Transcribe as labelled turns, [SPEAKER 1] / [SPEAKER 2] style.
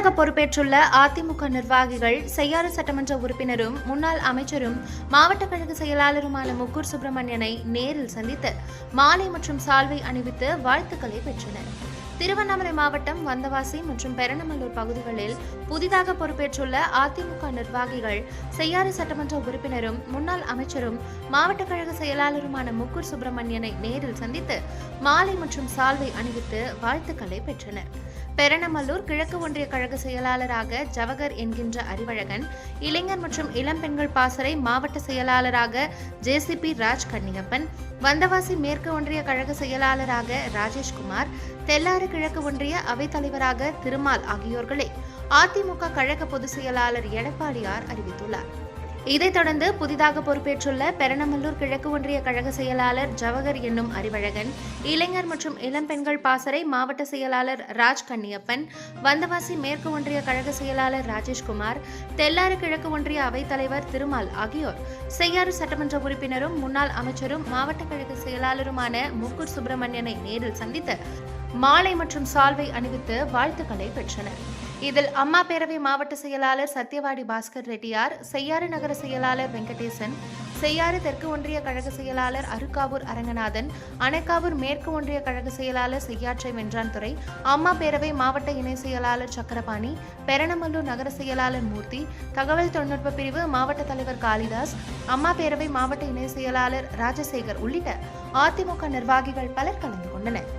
[SPEAKER 1] புதிதாக பொறுப்பேற்றுள்ள அதிமுக நிர்வாகிகள் செய்யாறு சட்டமன்ற உறுப்பினரும் முன்னாள் அமைச்சரும் மாவட்ட கழக செயலாளருமான முக்கூர் சுப்பிரமணியனை நேரில் சந்தித்து மாலை மற்றும் சால்வை அணிவித்து வாழ்த்துக்களை பெற்றனர். திருவண்ணாமலை மாவட்டம் வந்தவாசி மற்றும் பெரணமல்லூர் பகுதிகளில் புதிதாக பொறுப்பேற்றுள்ள அதிமுக நிர்வாகிகள் செய்யாறு சட்டமன்ற உறுப்பினரும் முன்னாள் அமைச்சரும் மாவட்ட கழக செயலாளருமான முக்கூர் சுப்பிரமணியனை நேரில் சந்தித்து மாலை மற்றும் சால்வை அணிவித்து வாழ்த்துக்களை பெற்றனர். பெரணமல்லூர் கிழக்கு ஒன்றிய கழக செயலாளராக ஜவஹர் என்கின்ற அறிவழகன், இளைஞர் மற்றும் இளம் பெண்கள் பாசறை மாவட்ட செயலாளராக ஜேசிபி ராஜ் கன்னியப்பன், வந்தவாசி மேற்கு ஒன்றிய கழக செயலாளராக ராஜேஷ்குமார், தெல்லாறு கிழக்கு ஒன்றிய அவைத்தலைவராக திருமால் ஆகியோர்களை அதிமுக கழக பொதுச் செயலாளர் எடப்பாடியார் அறிவித்துள்ளார். இதைத் தொடர்ந்து புதிதாக பொறுப்பேற்றுள்ள பெரணமல்லூர் கிழக்கு ஒன்றிய கழக செயலாளர் ஜவஹர் என்னும் அறிவழகன், இளைஞர் மற்றும் இளம் பெண்கள் பாசறை மாவட்ட செயலாளர் ராஜ் கன்னியப்பன், வந்தவாசி மேற்கு ஒன்றிய கழக செயலாளர் ராஜேஷ்குமார், தெல்லாறு கிழக்கு ஒன்றிய அவைத்தலைவர் திருமால் ஆகியோர் செய்யாறு சட்டமன்ற உறுப்பினரும் முன்னாள் அமைச்சரும் மாவட்ட கழக செயலாளருமான முக்கூர் சுப்பிரமணியனை நேரில் சந்தித்து மாலை மற்றும் சால்வை அணிவித்து வாழ்த்துக்களை பெற்றனர். இதில் அம்மா பேரவை மாவட்ட செயலாளர் சத்யவாடி பாஸ்கர் ரெட்டியார், செய்யாறு நகர செயலாளர் வெங்கடேசன், செய்யாறு தெற்கு ஒன்றிய கழக செயலாளர் அருக்காவூர் அரங்கநாதன், அணைக்காவூர் மேற்கு ஒன்றிய கழக செயலாளர் செய்யாற்றை வென்றான்துறை, அம்மா பேரவை மாவட்ட இணை செயலாளர் சக்கரபாணி, பெரணமல்லூர் நகர செயலாளர் மூர்த்தி, தகவல் தொழில்நுட்ப பிரிவு மாவட்ட தலைவர் காளிதாஸ், அம்மா பேரவை மாவட்ட இணை செயலாளர் ராஜசேகர் உள்ளிட்ட அதிமுக நிர்வாகிகள் பலர் கலந்து கொண்டனர்.